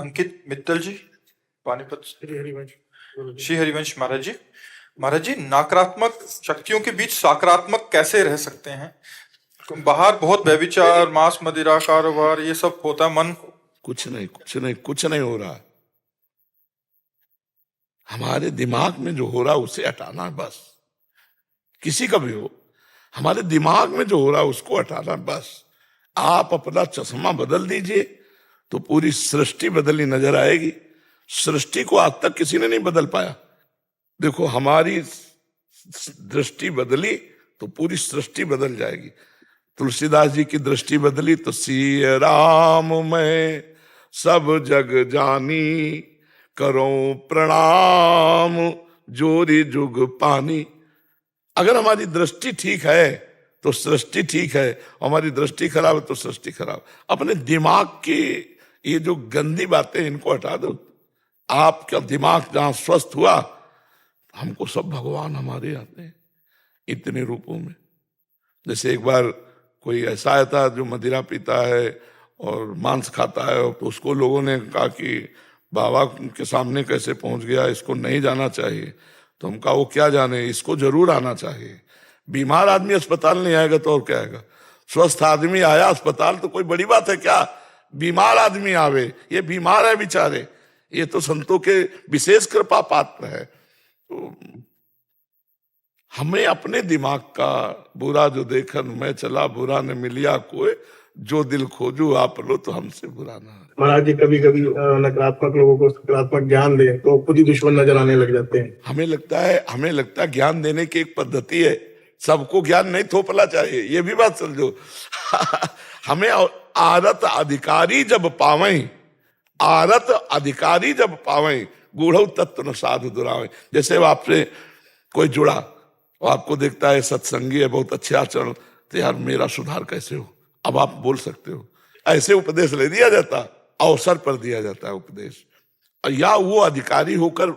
अंकित मित्तल जी, पानीपत से। श्री हरिवंश महाराज जी, नकारात्मक शक्तियों के बीच सकारात्मक कैसे रह सकते हैं? बाहर बहुत व्यभिचार, मांस मदिरा कारोबार, ये सब होता है। मन कुछ नहीं हो रहा। हमारे दिमाग में जो हो रहा है उसे हटाना है बस। किसी का भी हो, हमारे दिमाग में जो हो रहा है उसको हटाना है बस। आप अपना चश्मा बदल दीजिए तो पूरी सृष्टि बदली नजर आएगी। सृष्टि को आज तक किसी ने नहीं बदल पाया। देखो, हमारी दृष्टि बदली तो पूरी सृष्टि बदल जाएगी। तुलसीदास जी की दृष्टि बदली तो सिय राम मैं सब जग जानी, करो प्रणाम जोरी जुग पानी। अगर हमारी दृष्टि ठीक है तो सृष्टि ठीक है, हमारी दृष्टि खराब है तो सृष्टि खराब। अपने दिमाग की ये जो गंदी बातें इनको हटा दो। आपका दिमाग जहां स्वस्थ हुआ, हमको सब भगवान हमारे आते हैं इतने रूपों में। जैसे एक बार कोई ऐसा आया था जो मदिरा पीता है और मांस खाता है, तो उसको लोगों ने कहा कि बाबा के सामने कैसे पहुंच गया, इसको नहीं जाना चाहिए। तो हम कहा वो क्या जाने, इसको जरूर आना चाहिए। बीमार आदमी अस्पताल नहीं आएगा तो और क्या आएगा? स्वस्थ आदमी आया अस्पताल तो कोई बड़ी बात है क्या? बीमार आदमी आवे, ये बीमार है बेचारे, ये तो संतों के विशेष कृपा पात्र है। तो हमें अपने दिमाग का बुरा जो देखन मैं चला, बुरा ने मिलिया कोई, जो दिल खोजू आप लो तो हमसे बुरा ना है। महाराज जी, कभी कभी नकारात्मक लोगों को सकारात्मक ज्ञान दे तो खुद ही दुश्मन नजर आने लग जाते हैं। हमें लगता है ज्ञान देने की एक पद्धति है, सबको ज्ञान नहीं थोपना चाहिए, ये भी बात समझो। हमें आरत अधिकारी जब पावें, आरत अधिकारी जब पावें, गूढ़ तत्व न साधु दुरावें। जैसे आपसे कोई जुड़ा और आपको देखता है सत्संगी है, बहुत अच्छे आचरण, तो यार मेरा सुधार कैसे हो, अब आप बोल सकते हो। ऐसे उपदेश ले दिया जाता, अवसर पर दिया जाता है उपदेश। या वो अधिकारी होकर,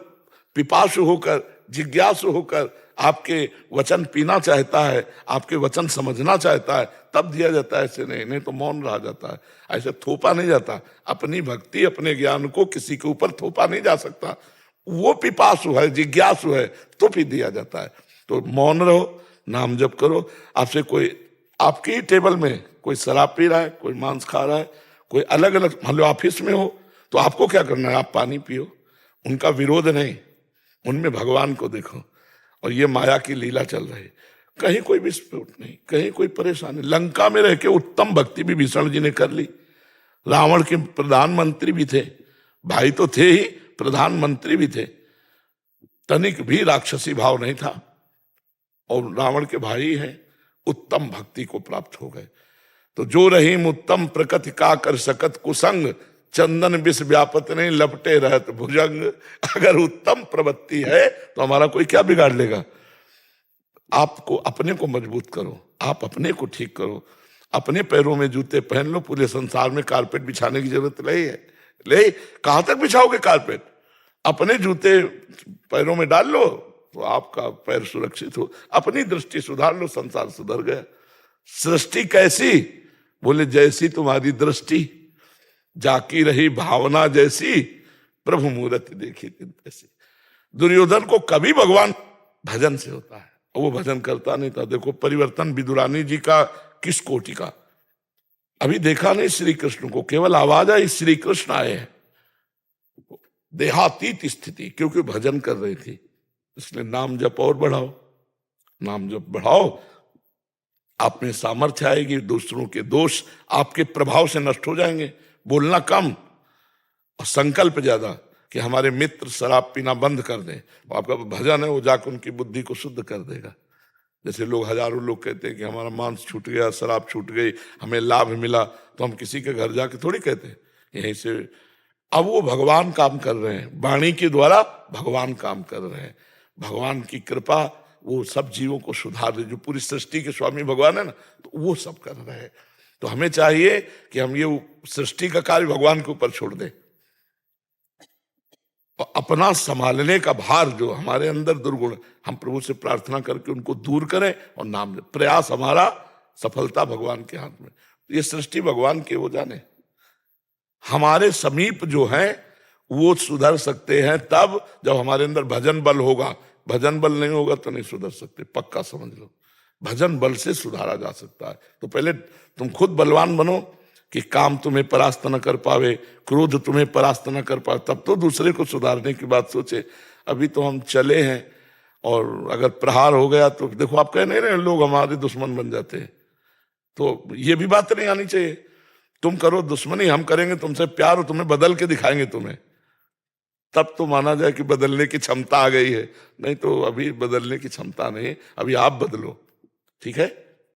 पिपासु होकर, जिज्ञासु होकर आपके वचन पीना चाहता है, आपके वचन समझना चाहता है, तब दिया जाता है। ऐसे नहीं तो मौन रह जाता है, ऐसे थोपा नहीं जाता। अपनी भक्ति, अपने ज्ञान को किसी के ऊपर थोपा नहीं जा सकता। वो पिपासु है, जिज्ञासु है, तो फिर दिया जाता है। तो मौन रहो, नाम जप करो। आपसे कोई, आपकी ही टेबल में कोई शराब पी रहा है, कोई मांस खा रहा है, कोई अलग अलग, मान लो ऑफिस में हो, तो आपको क्या करना है? आप पानी पियो, उनका विरोध नहीं, उनमें भगवान को देखो। और ये माया की लीला चल रही, कहीं कोई विस्फोट नहीं, कहीं कोई परेशानी। लंका में रह के उत्तम भक्ति भी भीषण जी ने कर ली। रावण के प्रधानमंत्री भी थे, भाई तो थे ही, प्रधानमंत्री भी थे, तनिक भी राक्षसी भाव नहीं था, और रावण के भाई हैं, उत्तम भक्ति को प्राप्त हो गए। तो जो रहीम उत्तम प्रकृति का कर सकत कुसंग, चंदन विष व्यापत नहीं लपटे रहत भुजंग। अगर उत्तम प्रवृत्ति है तो हमारा कोई क्या बिगाड़ लेगा? आपको अपने को मजबूत करो, आप अपने को ठीक करो, अपने पैरों में जूते पहन लो। पूरे संसार में कारपेट बिछाने की जरूरत नहीं है। ले, कहां तक बिछाओगे कारपेट? अपने जूते पैरों में डाल लो तो आपका पैर सुरक्षित हो। अपनी दृष्टि सुधार लो, संसार सुधर गया। सृष्टि कैसी? बोले जैसी तुम्हारी दृष्टि, जाकी रही भावना जैसी, प्रभु मूर्ति देखी तिन तैसी। दुर्योधन को कभी भगवान भजन से होता है, वो भजन करता नहीं था। देखो परिवर्तन विदुरानी जी का किस कोटि का। अभी देखा नहीं श्री कृष्ण को, केवल आवाज आई श्री कृष्ण आए हैं। देहातीत स्थिति, क्योंकि भजन कर रही थी, इसलिए नाम जप और बढ़ाओ, नाम जप बढ़ाओ, आप में सामर्थ्य आएगी, दूसरों के दोष आपके प्रभाव से नष्ट हो जाएंगे। बोलना कम और संकल्प ज्यादा कि हमारे मित्र शराब पीना बंद कर दें। आपका भजन है, वो जाकर उनकी बुद्धि को शुद्ध कर देगा। जैसे लोग, हजारों लोग कहते हैं कि हमारा मांस छूट गया, शराब छूट गई, हमें लाभ मिला, तो हम किसी के घर जाके थोड़ी कहते हैं यहीं से। अब वो भगवान काम कर रहे हैं, वाणी के द्वारा भगवान काम कर रहे हैं। भगवान की कृपा वो सब जीवों को सुधार दे। जो पूरी सृष्टि के स्वामी भगवान है ना, तो वो सब कर रहे हैं। तो हमें चाहिए कि हम ये सृष्टि का कार्य भगवान के ऊपर छोड़ दें, और अपना संभालने का भार जो हमारे अंदर दुर्गुण, हम प्रभु से प्रार्थना करके उनको दूर करें और नाम लें। प्रयास हमारा, सफलता भगवान के हाथ में। ये सृष्टि भगवान के, वो जाने। हमारे समीप जो हैं वो सुधर सकते हैं तब जब हमारे अंदर भजन बल होगा। भजन बल नहीं होगा तो नहीं सुधर सकते, पक्का समझ लो। भजन बल से सुधारा जा सकता है। तो पहले तुम खुद बलवान बनो कि काम तुम्हें परास्त न कर पावे, क्रोध तुम्हें परास्त न कर पावे, तब तो दूसरे को सुधारने की बात सोचे। अभी तो हम चले हैं और अगर प्रहार हो गया तो देखो, आप कह नहीं रहे लोग हमारे दुश्मन बन जाते हैं, तो ये भी बात नहीं आनी चाहिए। तुम करो दुश्मनी, हम करेंगे तुमसे प्यार और तुम्हें बदल के दिखाएंगे तुम्हें, तब तो माना जाए कि बदलने की क्षमता आ गई है। नहीं तो अभी बदलने की क्षमता नहीं, अभी आप बदलो। ठीक है।